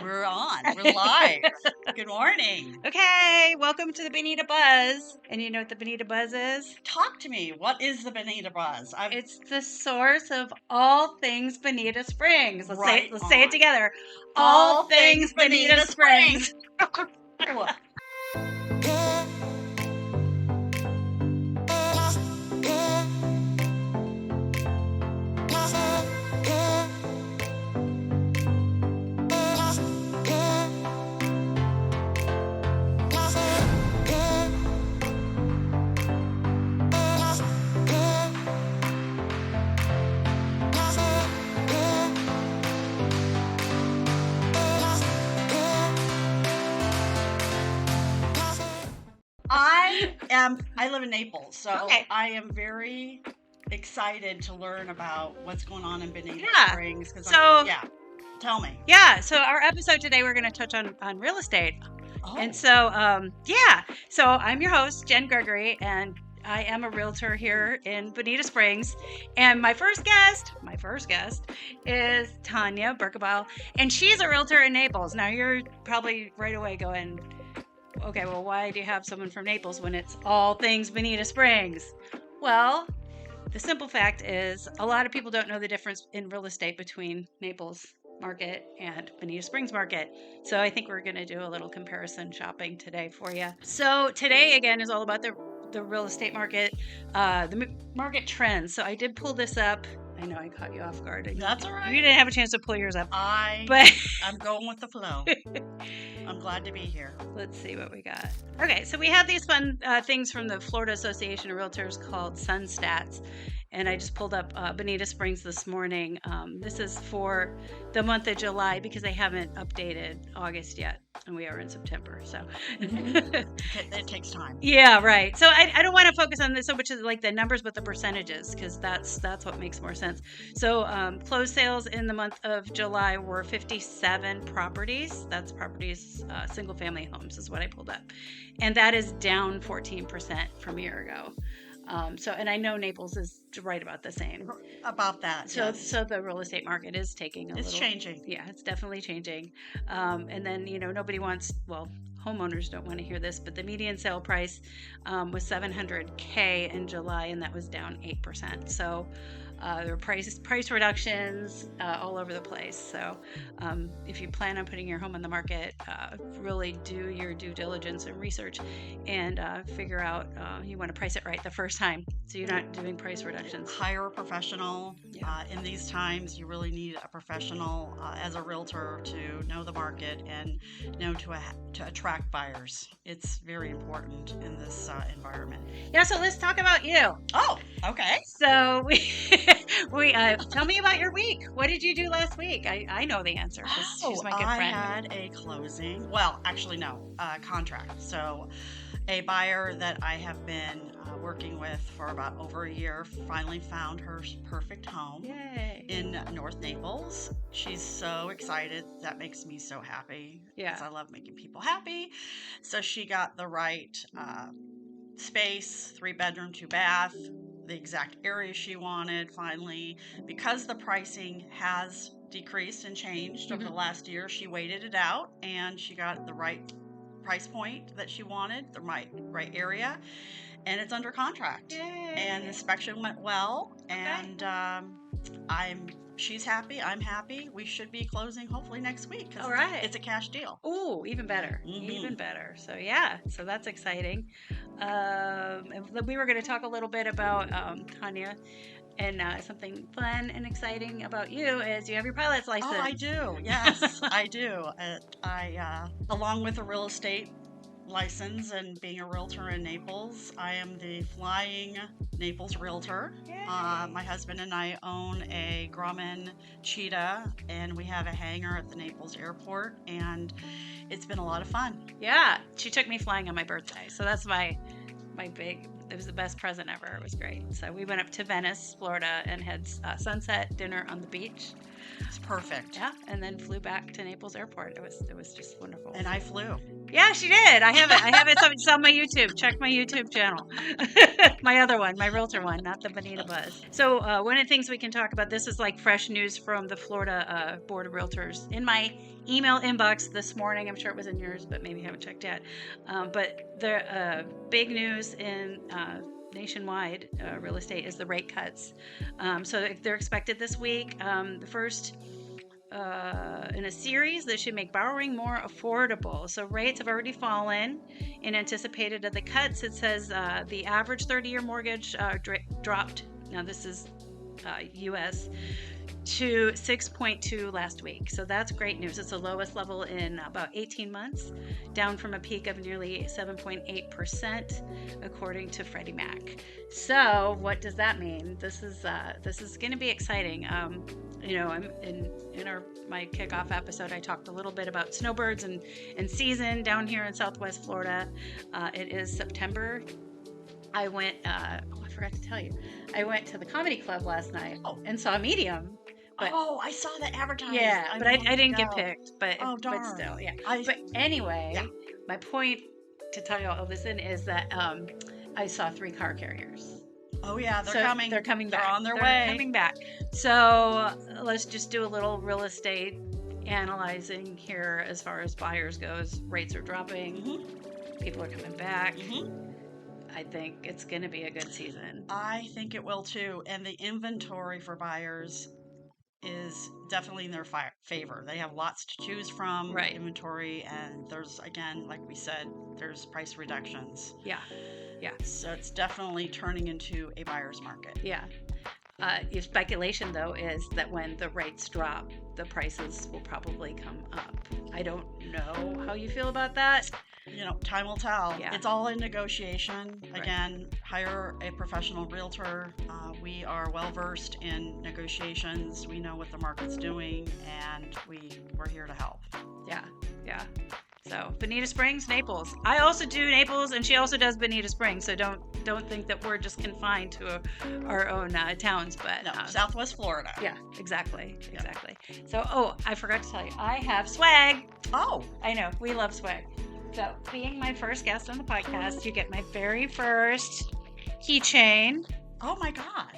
We're on. We're live. Good morning. Okay, welcome to the Bonita Buzz. And you know what the Bonita Buzz is? Talk to me. What is the Bonita Buzz? It's the source of all things Bonita Springs. Let's Right say it on. together. All things Bonita Springs. I live in Naples, so Okay. I am very excited to learn about what's going on in Bonita Yeah. Springs. So tell me. Yeah, so our episode today we're going to touch on real estate. Oh. And so so I'm your host, Jenn Gregory, and I am a realtor here in Bonita Springs. And my first guest is Tonya Berkebile, and she's a realtor in Naples. Now you're probably right away going, okay, well, why do you have someone from Naples when it's all things Bonita Springs? Well, the simple fact is a lot of people don't know the difference in real estate between Naples market and Bonita Springs market. So I think we're going to do a little comparison shopping today for you. So today, again, is all about the real estate market, the market trends. So I did pull this up. I know I caught you off guard. That's all right. You didn't have a chance to pull yours up. I'm going with the flow. I'm glad to be here. Let's see what we got. Okay, so we have these fun things from the Florida Association of Realtors called Sun Stats. And I just pulled up Bonita Springs this morning. This is for the month of July because they haven't updated August yet. And we are in September, so. It takes time. Yeah, right. So I don't want to focus on this so much as like the numbers, but the percentages, because that's what makes more sense. So closed sales in the month of July were 57 properties. That's properties, single family homes is what I pulled up. And that is down 14% from a year ago. And I know Naples is right about the same. About that. So, yes. so the real estate market is taking It's changing. Yeah, it's definitely changing. And then, nobody wants, homeowners don't want to hear this, but the median sale price was $700K in July, and that was down 8%. So there were price reductions all over the place. So if you plan on putting your home on the market, really do your due diligence and research and figure out you want to price it right the first time. So you're not doing price reductions. Hire a professional. Yeah. In these times, you really need a professional as a realtor to know the market and know to attract buyers. It's very important in this environment. Yeah, so let's talk about you. Oh, okay. So we tell me about your week. What did you do last week? I know the answer because she's my good friend. I had a closing. Well, actually, no, contract. So a buyer that I have been working with for about over a year finally found her perfect home. Yay. In North Naples. She's so excited. That makes me so happy. Yeah. Because I love making people happy. So she got the right space, 3-bedroom, 2-bath, the exact area she wanted finally. Because the pricing has decreased and changed over the last year, she waited it out and she got the right price point that she wanted, the right area, and it's under contract. Yay. And the inspection went well, and she's happy, I'm happy. We should be closing hopefully next week. All right. It's a cash deal. Ooh, even better. Even better. So so that's exciting. And we were going to talk a little bit about Tonya. And something fun and exciting about you is you have your pilot's license. Oh, I do. Yes, I do. I along with a real estate license and being a realtor in Naples, I am the flying Naples realtor. My husband and I own a Grumman Cheetah, and we have a hangar at the Naples airport, and it's been a lot of fun. Yeah, she took me flying on my birthday, so that's my big. It was the best present ever. It was great. So we went up to Venice, Florida, and had sunset dinner on the beach. It's perfect. Yeah, and then flew back to Naples Airport. It was just wonderful. And I flew. Yeah, she did. I have it. It's on my YouTube. Check my YouTube channel. My other one, my realtor one, not the Bonita Buzz. So one of the things we can talk about, this is like fresh news from the Florida Board of Realtors. In my email inbox this morning. I'm sure it was in yours, but maybe you haven't checked yet. But the big news in nationwide real estate is the rate cuts. So they're expected this week. The first in a series that should make borrowing more affordable. So rates have already fallen in anticipated of the cuts. It says the average 30-year mortgage dropped. Now this is U.S. to 6.2 last week. So that's great news. It's the lowest level in about 18 months, down from a peak of nearly 7.8%, according to Freddie Mac. So what does that mean? This is going to be exciting. I'm in my kickoff episode, I talked a little bit about snowbirds and season down here in Southwest Florida. It is September. I went, I forgot to tell you, I went to the comedy club last night and saw Medium. But, I saw the advertisement. Yeah, but I didn't get picked. But darn. But still, yeah. But anyway, my point to tell you all this in is that I saw 3 car carriers. Oh yeah, they're coming. They're coming back. They're on their way. They're coming back. So let's just do a little real estate analyzing here as far as buyers goes. Rates are dropping. Mm-hmm. People are coming back. Mm-hmm. I think it's going to be a good season. I think it will too. And the inventory for buyers is definitely in their favor. They have lots to choose from. Right. Inventory, and there's, again, like we said, there's price reductions. Yeah. So it's definitely turning into a buyer's market. Yeah. Your speculation, though, is that when the rates drop, the prices will probably come up. I don't know how you feel about that. Time will tell. Yeah. It's all in negotiation. Right. Again, hire a professional realtor. We are well versed in negotiations. We know what the market's doing, and we're here to help. Yeah. So Bonita Springs, Naples. I also do Naples, and she also does Bonita Springs. So don't think that we're just confined to our own towns. But no, Southwest Florida. Yeah, exactly. So, I forgot to tell you, I have swag. Oh, I know, we love swag. So, being my first guest on the podcast, you get my very first keychain. Oh my God!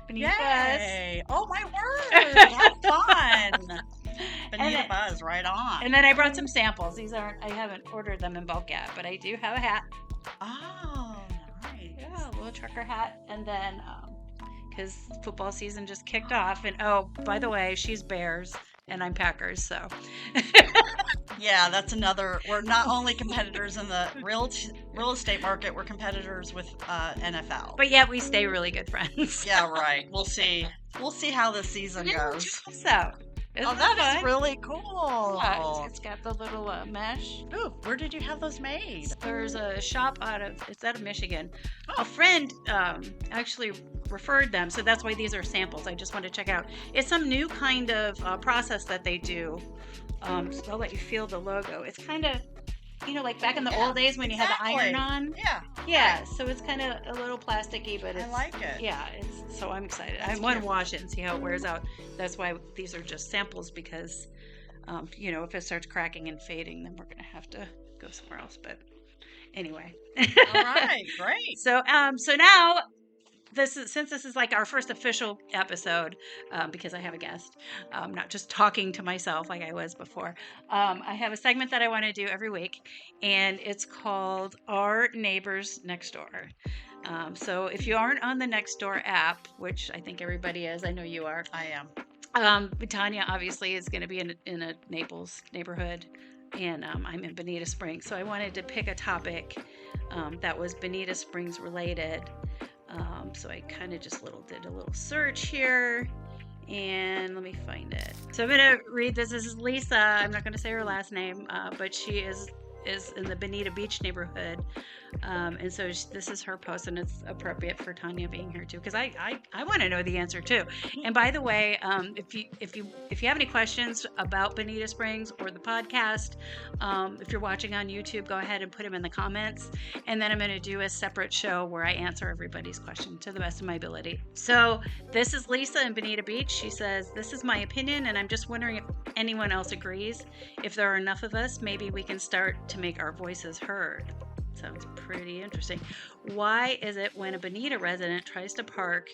Bonita Yay! Buzz. Oh my word! How fun! Bonita Buzz, right on. And then I brought some samples. I haven't ordered them in bulk yet, but I do have a hat. Oh, nice. Yeah, a little trucker hat. And then, because football season just kicked off. And by the way, she's Bears and I'm Packers, so. Yeah, that's another. We're not only competitors in the real estate market, we're competitors with NFL. But yet we stay really good friends. Yeah, right. We'll see. We'll see how the season goes. So. That is really cool. Yeah, it's got the little mesh. Ooh, where did you have those made? There's a shop out of Michigan. A friend actually referred them, so that's why these are samples. I just want to check out. It's some new kind of process that they do. So I'll let you feel the logo. It's kind of, like back in the old days when you had the iron on. Yeah. So it's kind of a little plasticky, but I like it. Yeah. So I'm excited. I want to wash it and see how it wears out. That's why these are just samples because, if it starts cracking and fading, then we're gonna have to go somewhere else. But anyway. All right. Great. So now. Since this is like our first official episode, because I have a guest, not just talking to myself like I was before, I have a segment that I want to do every week, and it's called Our Neighbors Next Door. So if you aren't on the Nextdoor app, which I think everybody is, I know you are. I am. Tanya obviously is going to be in a Naples neighborhood, and I'm in Bonita Springs. So I wanted to pick a topic that was Bonita Springs related. So I kind of just did a little search here, and let me find it. So I'm going to read this. This is Lisa. I'm not going to say her last name, but she is in the Bonita Beach neighborhood. And so this is her post, and it's appropriate for Tanya being here too, because I want to know the answer too. And by the way, if you have any questions about Bonita Springs or the podcast, if you're watching on YouTube, go ahead and put them in the comments, and then I'm going to do a separate show where I answer everybody's question to the best of my ability. So this is Lisa in Bonita Beach. She says, "This is my opinion, and I'm just wondering if anyone else agrees. If there are enough of us, maybe we can start to make our voices heard." Sounds pretty interesting. Why is it when a Bonita resident tries to park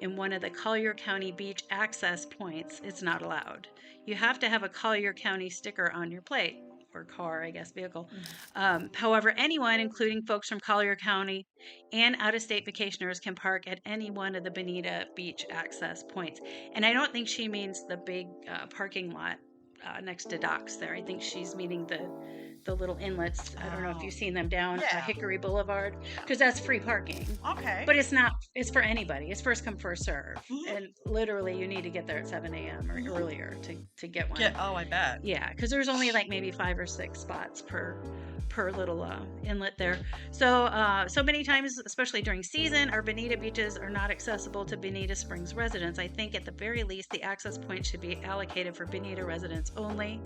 in one of the Collier County beach access points, it's not allowed. You have to have a Collier County sticker on your plate, or car, I guess, vehicle. However, anyone, including folks from Collier County and out-of-state vacationers, can park at any one of the Bonita beach access points. And I don't think she means the big parking lot next to docks there. I think she's meaning the little inlets. I don't know if you've seen them down Hickory Boulevard, because that's free parking. Okay. But it's not, it's for anybody. It's first come, first serve. And literally you need to get there at 7 a.m. or earlier to get one. I bet. Yeah, because there's only like maybe 5 or 6 spots per little inlet there. So many times, especially during season, our Bonita beaches are not accessible to Bonita Springs residents. I think at the very least, the access point should be allocated for Bonita residents only.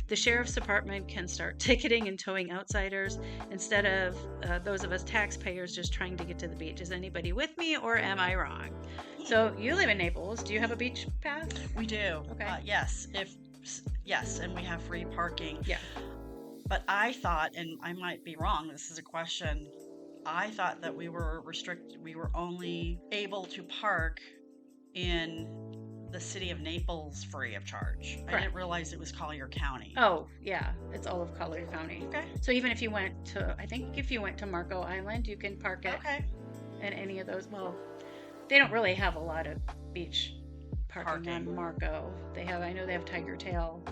The sheriff's department can start ticketing and towing outsiders instead of those of us taxpayers just trying to get to the beach. Is anybody with me, or am I wrong? So you live in Naples. Do you have a beach pass? We do. Okay. Yes, and we have free parking. Yeah. But I thought, and I might be wrong, this is a question, I thought that we were only able to park in the city of Naples free of charge. Correct. I didn't realize it was Collier County. Oh, yeah. It's all of Collier County. Okay. So even if you went to Marco Island, you can park it in any of those. Well, they don't really have a lot of beach parking on Marco. I know they have Tiger Tail.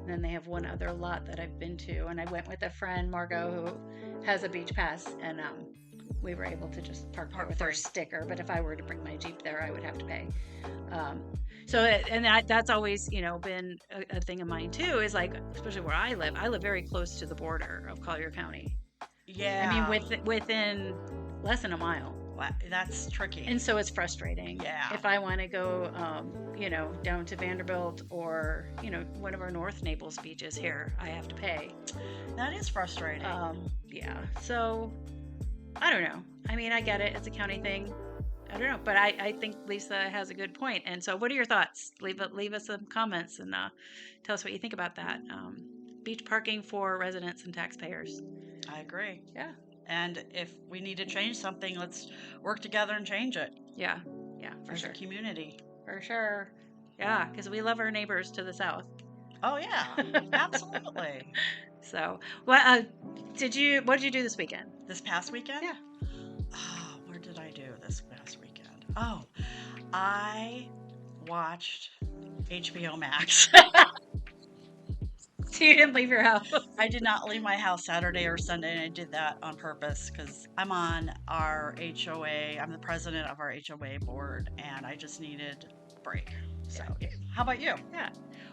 And then they have one other lot that I've been to, and I went with a friend, Margot, who has a beach pass, and we were able to just park with our sticker. But if I were to bring my Jeep there, I would have to pay. That's always, been a thing of mine too. Is like, especially where I live very close to the border of Collier County. Yeah. I mean, within less than a mile. That's tricky. And so it's frustrating. Yeah. If I want to go, down to Vanderbilt or, one of our North Naples beaches here, I have to pay. That is frustrating. Yeah. So, I don't know. I mean, I get it. It's a county thing. I don't know. But I think Lisa has a good point. And so what are your thoughts? Leave us some comments and tell us what you think about that. Beach parking for residents and taxpayers. I agree. Yeah. And if we need to change something, let's work together and change it. Yeah, for As sure. a community. For sure. Yeah, because we love our neighbors to the south. Oh, yeah. Absolutely. So, what did you do this weekend? This past weekend? Yeah. Oh, where did I do this past weekend? Oh, I watched HBO Max. So you didn't leave your house? I did not leave my house Saturday or Sunday, and I did that on purpose because I'm on our HOA. I'm the president of our HOA board, and I just needed a break. So, how about you? Yeah.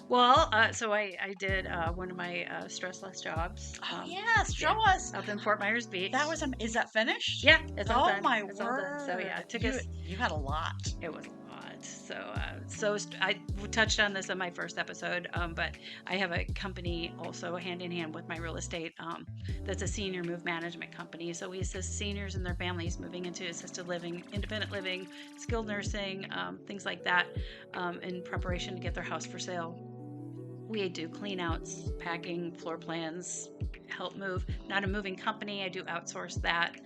Well, so I did one of my stress less jobs. Yes, show us. Up in Fort Myers Beach. Is that finished? Yeah, it's all done. Oh my It's all done. word! So yeah, it took us. You had a lot. It was a lot. So I touched on this in my first episode, but I have a company also hand in hand with my real estate that's a senior move management company. So we assist seniors and their families moving into assisted living, independent living, skilled nursing, things like that, in preparation to get their house for sale. We do clean outs, packing, floor plans, help move. Not a moving company. I do outsource that.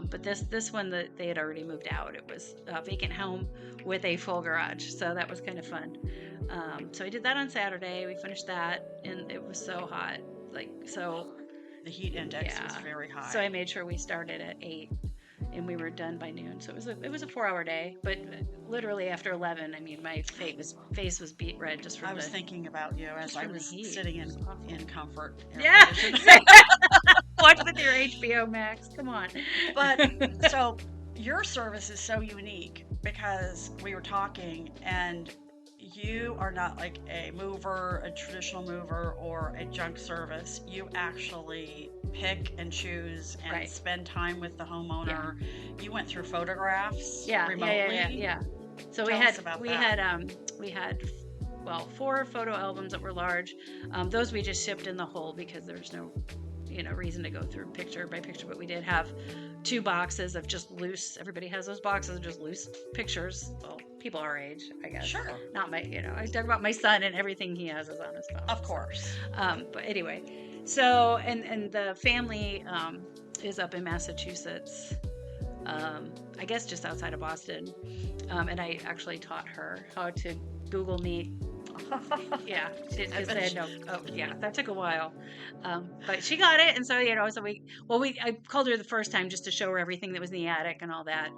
But this one, that they had already moved out. It was a vacant home with a full garage. So that was kind of fun. So I did that on Saturday. We finished that, and it was so hot. The heat index was very high. So I made sure we started at 8 and we were done by noon. So it was a 4-hour day, but literally after 11, I mean, my face was beet red just from I was thinking about you as I was sitting in comfort. Yeah. Watch with your HBO Max. Come on. But so your service is so unique because we were talking, and you are not like a mover, a traditional mover, or a junk service. You actually pick and choose and spend time with the homeowner. Yeah. You went through photographs remotely. Yeah. So we had 4 photo albums that were large. Those we just shipped in the whole because there's no reason to go through picture by picture, but we did have 2 boxes of just loose. Everybody has those boxes of just loose pictures. Well, people our age, I guess. Sure. Not my, I talk about my son, and everything he has is on his phone. Of course. But anyway, so and the family is up in Massachusetts. I guess just outside of Boston. And I actually taught her how to Google Meet. Yeah, because I had no. Oh, yeah, that took a while, but she got it, and so I called her the first time just to show her everything that was in the attic and all that,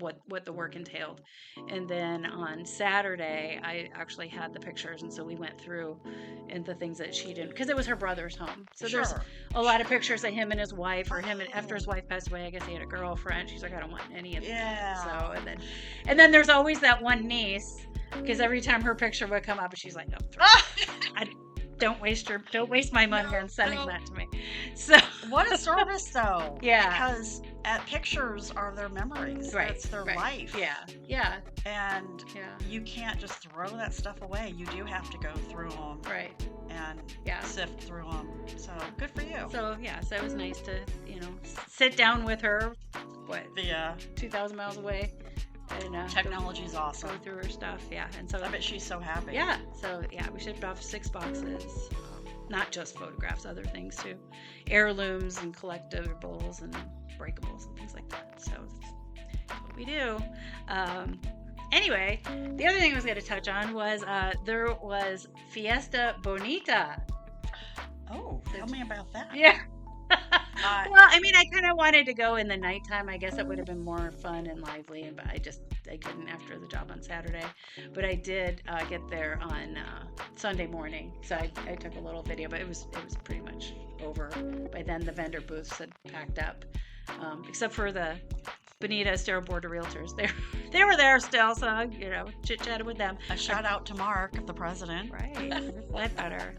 what the work entailed, and then on Saturday I actually had the pictures, and so we went through and the things that she didn't, because it was her brother's home, so there's a lot of pictures of him and his wife, or him and after his wife passed away. I guess he had a girlfriend. She's like, I don't want any of that. So and then there's always that one niece. Because every time her picture would come up, and she's like, "No, don't waste my money on sending that to me." So what a service, though. Yeah, because pictures are their memories. Right, it's their life. Yeah, and you can't just throw that stuff away. You do have to go through them, right, and sift through them. So good for you. So so it was nice to sit down with her. 2,000 miles away. And technology's awesome. Go through her stuff, and so I bet she's so happy. Yeah, so we shipped off 6 boxes, not just photographs, other things too, heirlooms and collectibles and breakables and things like that. So that's what we do. Anyway, the other thing I was going to touch on was there was Fiesta Bonita. Oh, tell me about that. Yeah. Well, I mean, I kind of wanted to go in the nighttime. I guess it would have been more fun and lively, but I couldn't after the job on Saturday. But I did get there on Sunday morning, so I took a little video, but it was pretty much over by then. The vendor booths had packed up, except for the Bonita Stare Board of Realtors. They were there still, so chit chatted with them. A shout out to Mark, the president. Right, that better.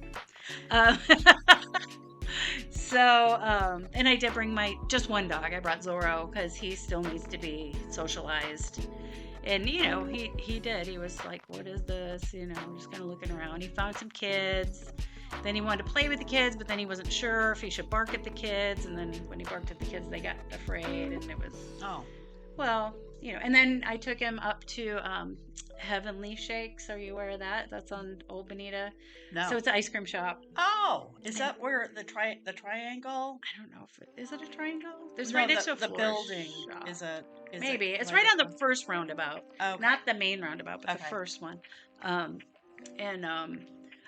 So, and I did bring just one dog. I brought Zorro because he still needs to be socialized. And, he did. He was like, what is this? Just kind of looking around. He found some kids. Then he wanted to play with the kids, but then he wasn't sure if he should bark at the kids. And then when he barked at the kids, they got afraid. And it was, and then I took him up to Heavenly Shakes. Are you aware of that? That's on Old Bonita. No. So it's an ice cream shop. Oh, is that where the triangle? I don't know if is it a triangle? There's right next to the building. Shop. Maybe it's right on the first roundabout. Okay. Not the main roundabout, but the first one. I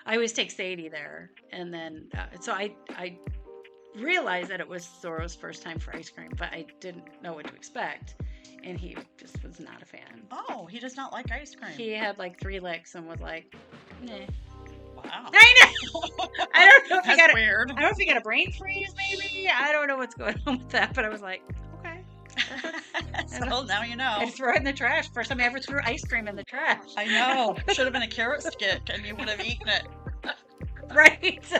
always take Sadie there, and then so I realized that it was Zorro's first time for ice cream, but I didn't know what to expect. And he just was not a fan. Oh, he does not like ice cream. He had like 3 licks and was like, "Nah." Wow. I know. I don't know if That's weird. I don't know if he got a brain freeze, maybe. I don't know what's going on with that, but I was like, okay. So now you know. I throw it in the trash. First time I ever threw ice cream in the trash. I know. Should have been a carrot stick, and you would have eaten it. Right.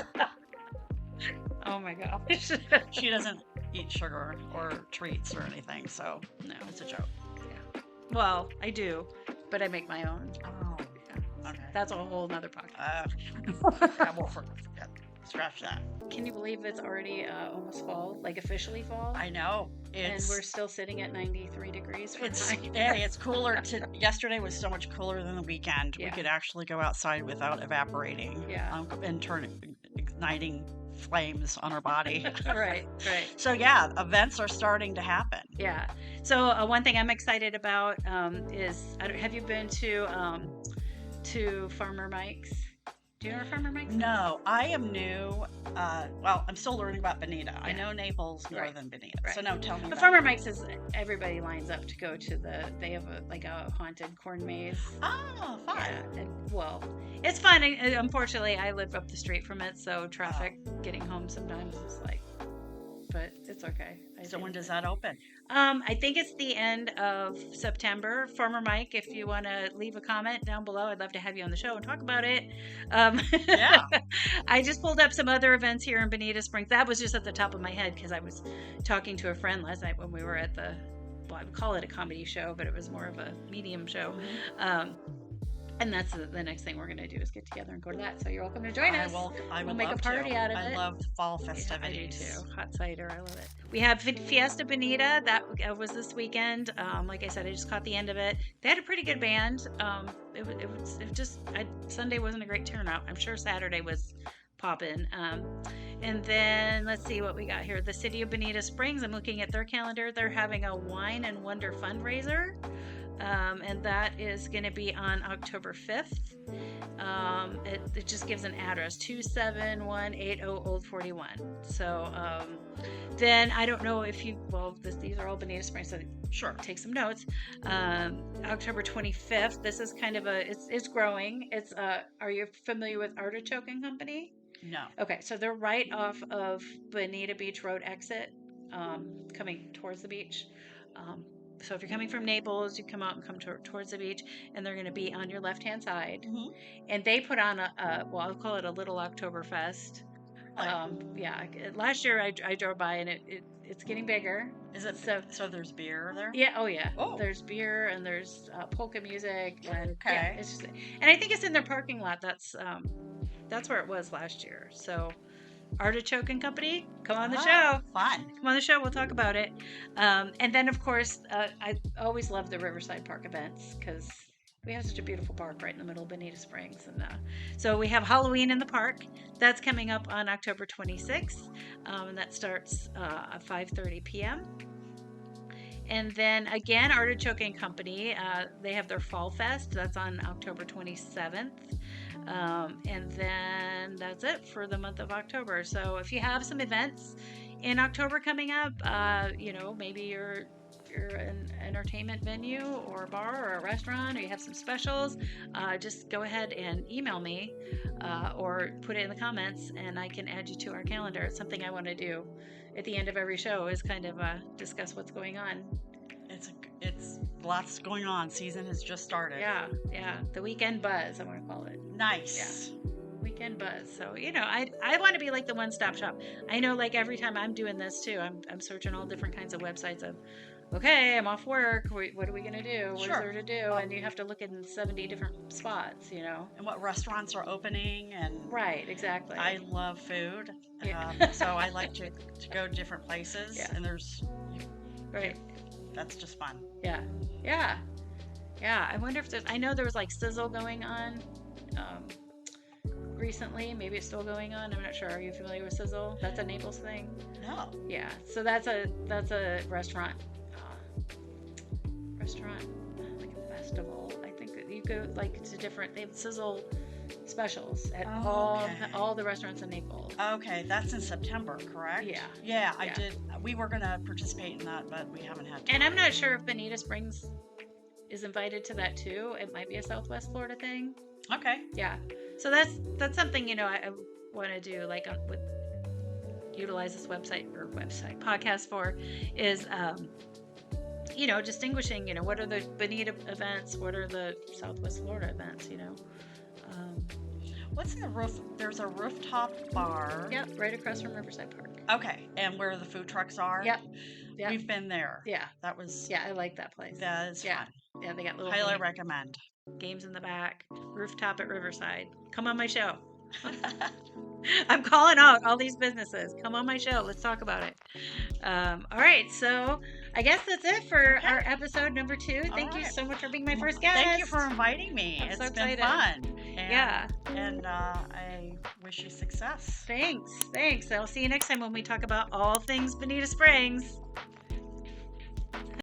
Oh my gosh. She doesn't eat sugar or treats or anything, so no, it's a joke. Yeah. Well, I do, but I make my own. Oh, yeah. Okay. That's a whole nother podcast. Yeah, we'll forget. Scratch that. Can you believe it's already almost fall, like officially fall? I know. And we're still sitting at 93 degrees. It's cooler. Yesterday was so much cooler than the weekend. Yeah. We could actually go outside without evaporating. Yeah. And igniting flames on our body. Right. So yeah, events are starting to happen. Yeah. So one thing I'm excited about is, have you been to Farmer Mike's? Do you know where Farmer Mike's is? No, I am new. I'm still learning about Bonita. Yeah. I know Naples more than Bonita. Right. So no, tell me. But Farmer Mike's is, everybody lines up to go to they have a haunted corn maze. Oh, fun. Yeah, it's fun. Unfortunately, I live up the street from it, so traffic getting home sometimes is like, but it's okay. So when does that open? I think it's the end of September. Farmer Mike, if you want to leave a comment down below, I'd love to have you on the show and talk about it. Yeah. I just pulled up some other events here in Bonita Springs. That was just at the top of my head because I was talking to a friend last night when we were at I would call it a comedy show, but it was more of a medium show. Mm-hmm. And that's the next thing we're going to do is get together and go to that. So you're welcome to join us. I will we'll make a party out of it. I love fall festivities. Yeah, I do too. Hot cider, I love it. We have Fiesta Bonita. That was this weekend. Like I said, I just caught the end of it. They had a pretty good band. Sunday wasn't a great turnout. I'm sure Saturday was popping. And then let's see what we got here. The city of Bonita Springs, I'm looking at their calendar. They're having a Wine and Wonder fundraiser. And that is going to be on October 5th. It just gives an address, 27180 Old 41. So then I don't know if these are all Bonita Springs, so Sure. take some notes. October 25th, this is kind of it's growing. It's are you familiar with Artichoke and Company? No. Okay, so they're right off of Bonita Beach Road exit, coming towards the beach. So if you're coming from Naples, you come out and come towards the beach, and they're going to be on your left-hand side. Mm-hmm. And they put on I'll call it a little Oktoberfest. Yeah. Last year I drove by, and it's getting bigger. Is it so? There's beer there. Yeah. Oh yeah. Oh. There's beer and there's polka music. And, Okay. Yeah, it's just, and I think it's in their parking lot. That's where it was last year. So Artichoke and Company, come on the show. Fun. Come on the show. We'll talk about it. And then, of course, I always love the Riverside Park events because we have such a beautiful park right in the middle of Bonita Springs. And so we have Halloween in the park. That's coming up on October 26th. And that starts at 5:30 p.m. And then again, Artichoke and Company, they have their Fall Fest. That's on October 27th. And then that's it for the month of October. So if you have some events in October coming up, maybe you're an entertainment venue or a bar or a restaurant, or you have some specials, just go ahead and email me or put it in the comments, and I can add you to our calendar. It's something I want to do at the end of every show, is kind of discuss what's going on. It's lots going on. Season has just started. Yeah. The weekend buzz, I want to call it. Nice. Yeah. Weekend buzz. So I want to be like the one-stop shop. I know, like, every time I'm doing this too, I'm searching all different kinds of websites of, okay, I'm off work. What are we gonna do? What is there to do? And you have to look in 70 different spots, And what restaurants are opening, and right, exactly. I love food, so I like to go to different places. Yeah. And there's right. That's just fun. Yeah. I wonder if I know there was like Sizzle going on recently. Maybe it's still going on. I'm not sure. Are you familiar with Sizzle? That's a Naples thing. No. Yeah. So that's a restaurant, like a festival. I think that you go like to different. They have Sizzle specials at all the restaurants in Naples. Okay, that's in September, correct? Yeah. I did. We were going to participate in that, but we haven't had time. And I'm not sure if Bonita Springs is invited to that too. It might be a Southwest Florida thing. Okay. Yeah. So that's something I want to do, like utilize this podcast for, is distinguishing, what are the Bonita events, what are the Southwest Florida events, What's in the roof? There's a rooftop bar. Yep, right across from Riverside Park. Okay, and where the food trucks are? Yep. We've been there. Yeah. That was... Yeah, I like that place. That is fun. Yeah, they got little... Highly recommend. Games in the back. Rooftop at Riverside. Come on my show. I'm calling out all these businesses. Come on my show. Let's talk about it. All right, so I guess that's it for our episode number 2. Thank you so much for being my first guest. Thank you for inviting me. It's been excited. Fun. And, And I wish you success. Thanks. I'll see you next time when we talk about all things Bonita Springs.